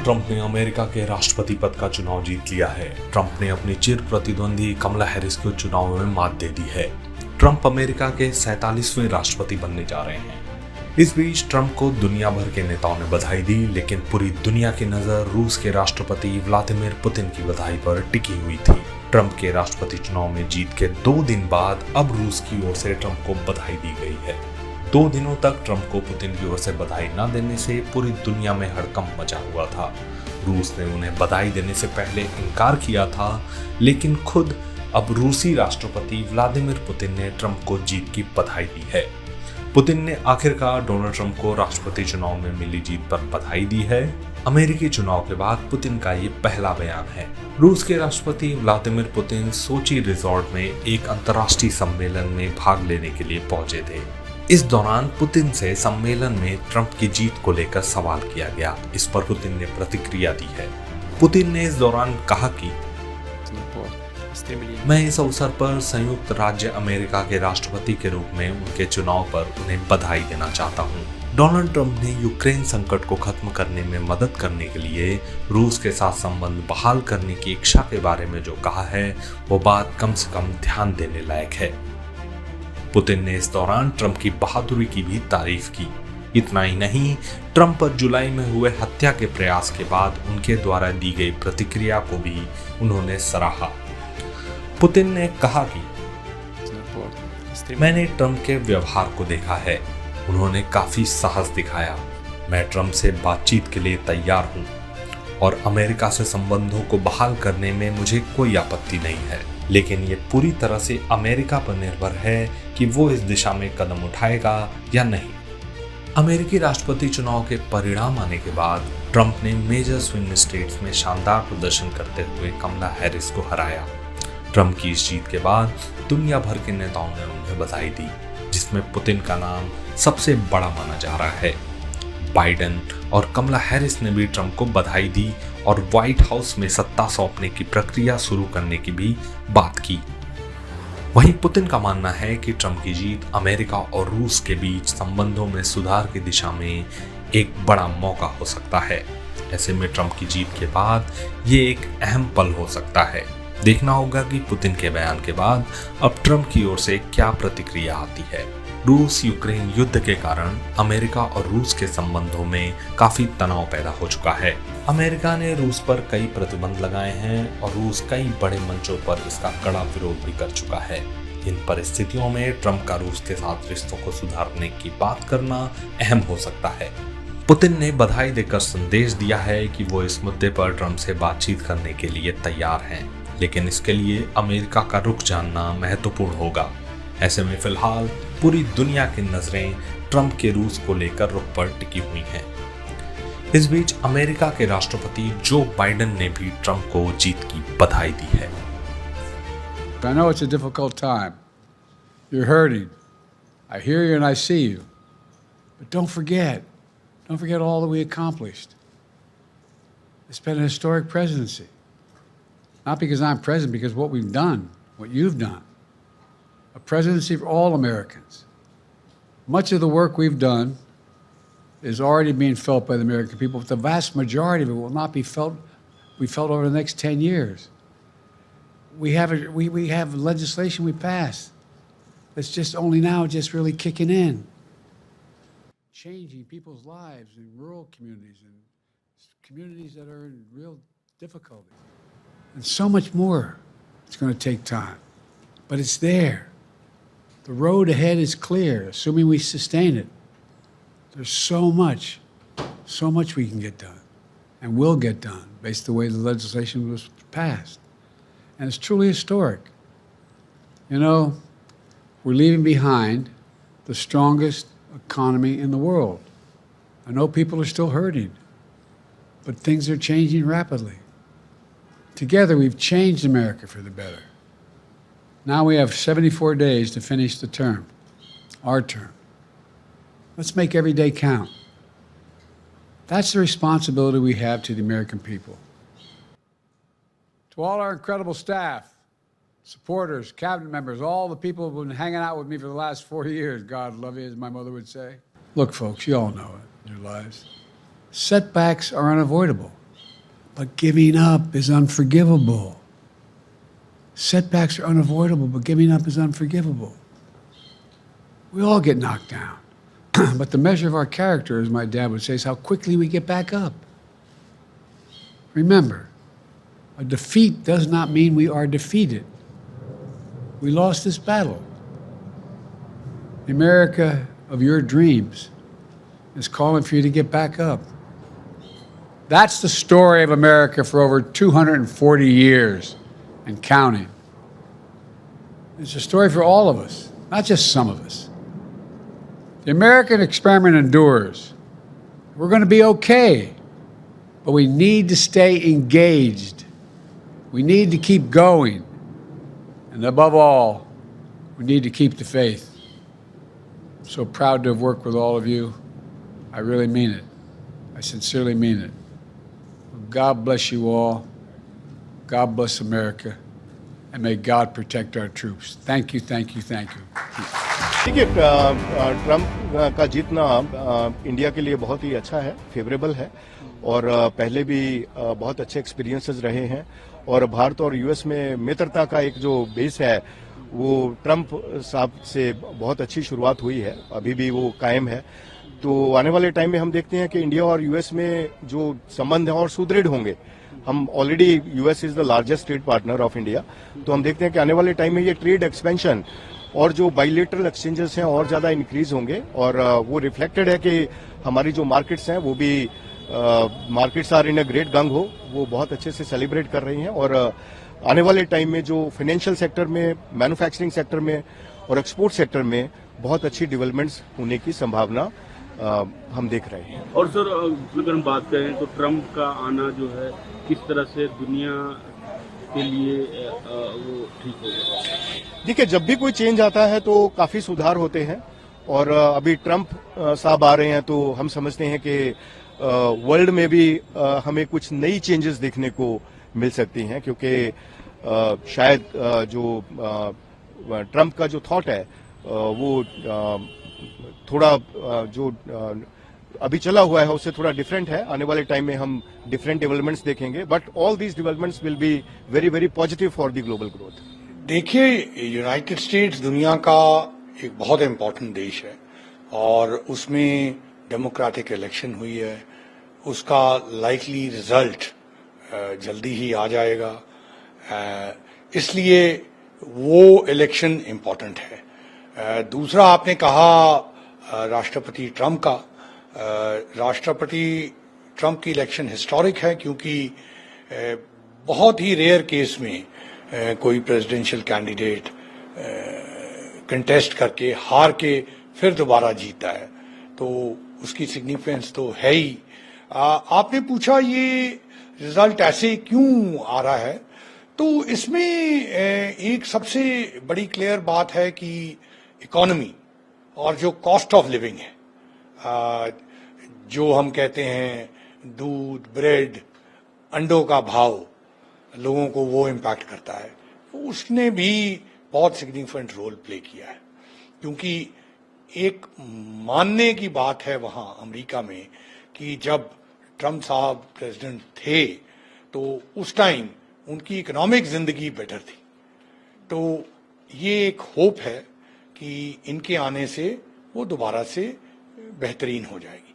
Donald Trump ने America के राष्ट्रपति पद का चुनाव जीत लिया है। ट्रंप ने अपनी चिर प्रतिद्वंदी कमला हैरिस को चुनाव में मात दे दी है। ट्रंप अमेरिका के 47वें राष्ट्रपति बनने जा रहे हैं। इस बीच ट्रंप को दुनिया भर के नेताओं ने बधाई दी, लेकिन पूरी दुनिया की नजर रूस के राष्ट्रपति व्लादिमीर पुतिन की बधाई पर टिकी हुई थी। ट्रंप के राष्ट्रपति चुनाव में जीत के 2 दिन बाद अब रूस की ओर से ट्रंप को बधाई दी गई है। 2 दिनों तक ट्रंप को पुतिन की ओर से बधाई न देने से पूरी दुनिया में हड़कंप मचा हुआ था। रूस ने उन्हें बधाई देने से पहले इनकार किया था, लेकिन खुद अब रूसी राष्ट्रपति व्लादिमीर पुतिन ने ट्रंप को जीत की बधाई दी है। पुतिन ने आखिरकार डोनाल्ड ट्रंप को राष्ट्रपति चुनाव में मिली जीत पर बधाई दी है। अमेरिकी चुनाव के बाद पुतिन का ये पहला बयान है। रूस के राष्ट्रपति व्लादिमीर पुतिन सोची रिजॉर्ट में एक अंतर्राष्ट्रीय सम्मेलन में भाग लेने के लिए पहुंचे थे। इस दौरान पुतिन से सम्मेलन में ट्रंप की जीत को लेकर सवाल किया गया। इस पर पुतिन ने प्रतिक्रिया दी है। पुतिन ने इस दौरान कहा कि मैं इस अवसर पर संयुक्त राज्य अमेरिका के राष्ट्रपति के रूप में उनके चुनाव पर उन्हें बधाई देना चाहता हूं। डोनाल्ड ट्रंप ने यूक्रेन संकट को खत्म करने में मदद करने के लिए रूस के साथ संबंध बहाल करने की इच्छा के बारे में जो कहा है, वो बात कम से कम ध्यान देने लायक है। पुतिन ने इस दौरान ट्रंप की बहादुरी की भी तारीफ की। इतना ही नहीं, ट्रंप पर जुलाई में हुए हत्या के प्रयास के बाद उनके द्वारा दी गई प्रतिक्रिया को भी उन्होंने सराहा। पुतिन ने कहा कि मैंने ट्रंप के व्यवहार को देखा है, उन्होंने काफी साहस दिखाया। मैं ट्रंप से बातचीत के लिए तैयार हूं और अमेरिका से संबंधों को बहाल करने में मुझे कोई आपत्ति नहीं है, लेकिन ये पूरी तरह से अमेरिका पर निर्भर है कि वो इस दिशा में कदम उठाएगा या नहीं। अमेरिकी राष्ट्रपति चुनाव के परिणाम आने के बाद ट्रंप ने मेजर स्विंग स्टेट्स में शानदार प्रदर्शन करते हुए कमला हैरिस को हराया। ट्रंप की इस जीत के बाद दुनिया भर के नेताओं ने उन्हें बधाई दी, जिसमें पुतिन का नाम सबसे बड़ा माना जा रहा है। बाइडेन और कमला हैरिस ने भी ट्रंप को बधाई दी और व्हाइट हाउस में सत्ता सौंपने की प्रक्रिया शुरू करने की भी बात की। वहीं पुतिन का मानना है कि ट्रंप की जीत अमेरिका और रूस के बीच संबंधों में सुधार की दिशा में एक बड़ा मौका हो सकता है। ऐसे में ट्रंप की जीत के बाद ये एक अहम पल हो सकता है। देखना होगा कि पुतिन के बयान के बाद अब ट्रंप की ओर से क्या प्रतिक्रिया आती है। रूस यूक्रेन युद्ध के कारण अमेरिका और रूस के संबंधों में काफी तनाव पैदा हो चुका है। अमेरिका ने रूस पर कई प्रतिबंध लगाए हैं और रूस कई बड़े मंचों पर इसका कड़ा विरोध भी कर चुका है। इन परिस्थितियों में ट्रंप का रूस के साथ रिश्तों को सुधारने की बात करना अहम हो सकता है। पुतिन ने बधाई देकर संदेश दिया है कि वो इस मुद्दे पर ट्रंप से बातचीत करने के लिए तैयार हैं, लेकिन इसके लिए अमेरिका का रुख जानना महत्वपूर्ण होगा। ऐसे में फिलहाल पूरी दुनिया की नजरें ट्रंप के रूस को लेकर रुख पर टिकी हुई हैं। इस बीच अमेरिका के राष्ट्रपति जो बाइडेन ने भी ट्रंप को जीत की बधाई दी है। I know it's a difficult time. You're hurting. I hear you and I see you. But don't forget all that we accomplished. It's been a historic presidency. Not because I'm president, because what we've done, what you've done. A presidency for all Americans. Much of the work we've done is already being felt by the American people, but the vast majority of it will not be felt over the next 10 years. We have legislation we passed that's just only now just really kicking in. Changing people's lives in rural communities and communities that are in real difficulty. And so much more. It's going to take time, but it's there. The road ahead is clear, assuming we sustain it. There's so much we can get done and will get done based on the way the legislation was passed. And it's truly historic. You know, we're leaving behind the strongest economy in the world. I know people are still hurting, but things are changing rapidly. Together, we've changed America for the better. Now we have 74 days to finish the term, our term. Let's make every day count. That's the responsibility we have to the American people. To all our incredible staff, supporters, cabinet members, all the people who've been hanging out with me for the last 4 years, God love you, as my mother would say. Look, folks, you all know it in your lives. Setbacks are unavoidable. but giving up is unforgivable. Setbacks are unavoidable, but giving up is unforgivable. We all get knocked down. But the measure of our character, as my dad would say, is how quickly we get back up. Remember, a defeat does not mean we are defeated. We lost this battle. The America of your dreams is calling for you to get back up. That's the story of America for over 240 years and counting. It's a story for all of us, not just some of us. The American experiment endures. We're going to be okay, but we need to stay engaged. We need to keep going. And above all, we need to keep the faith. I'm so proud to have worked with all of you. I really mean it. I sincerely mean it. God bless you all. God bless America. And may God protect our troops. Thank you, thank you, thank you. देखिए Trump का जीतना India के लिए बहुत ही अच्छा है, favourable है और पहले भी बहुत अच्छे एक्सपीरियंसेस रहे हैं और भारत और यूएस में मित्रता का एक जो बेस है वो ट्रंप साहब से बहुत अच्छी शुरुआत हुई है, अभी भी वो कायम है। तो आने वाले टाइम में हम देखते हैं कि इंडिया और यूएस में जो संबंध हैं और सुदृढ़ होंगे। हम already US is the largest trade partner of India, तो हम देखते हैं कि आने वाले टाइम में ये ट्रेड एक्सपेंशन और जो बाइलेटरल एक्सचेंजेस हैं और ज्यादा इंक्रीज होंगे और वो रिफ्लेक्टेड है कि हमारी जो मार्केट्स हैं वो भी markets are in a great gang हो, वो बहुत अच्छे से सेलिब्रेट कर रही हैं और आने वाले टाइम में जो फाइनेंशियल सेक्टर में, मैन्युफैक्चरिंग सेक्टर में और एक्सपोर्ट सेक्टर में बहुत अच्छी डेवलपमेंट्स होने की संभावना हम देख रहे हैं। और सर अगर हम बात करें तो ट्रंप का आना जो है किस तरह से दुनिया के लिए वो ठीक होगा? देखिए, जब भी कोई चेंज आता है तो काफी सुधार होते हैं और अभी ट्रंप साहब आ रहे हैं तो हम समझते हैं कि वर्ल्ड में भी हमें कुछ नई चेंजेस देखने को मिल सकती हैं, क्योंकि शायद जो ट्रंप का जो थॉट है वो थोड़ा जो अभी चला हुआ है उससे थोड़ा डिफरेंट है। आने वाले टाइम में हम डिफरेंट डेवलपमेंट्स देखेंगे, but all these developments will be very very positive for the global growth. देखिए, यूनाइटेड स्टेट्स दुनिया का एक बहुत इम्पोर्टेंट देश है और उसमें डेमोक्रेटिक इलेक्शन हुई है, उसका लाइकली रिजल्ट जल्दी ही आ जाएगा, इसलिए वो इलेक्शन इम्पोर्टेंट है। दूसरा आपने कहा राष्ट्रपति ट्रंप का, राष्ट्रपति ट्रंप की इलेक्शन हिस्टोरिक है क्योंकि बहुत ही रेयर केस में कोई प्रेसिडेंशियल कैंडिडेट कंटेस्ट करके हार के फिर दोबारा जीता है, तो उसकी सिग्निफिकेंस तो है ही। आपने पूछा ये रिजल्ट ऐसे क्यों आ रहा है, तो इसमें एक सबसे बड़ी क्लियर बात है कि इकोनॉमी और जो कॉस्ट ऑफ लिविंग है, जो हम कहते हैं दूध, ब्रेड, अंडों का भाव, लोगों को वो इम्पैक्ट करता है, उसने भी बहुत सिग्निफिकेंट रोल प्ले किया है। क्योंकि एक मानने की बात है वहां अमेरिका में कि जब ट्रंप साहब प्रेसिडेंट थे तो उस टाइम उनकी इकोनॉमिक जिंदगी बेटर थी, तो ये एक होप है कि इनके आने से वो दोबारा से बेहतरीन हो जाएगी।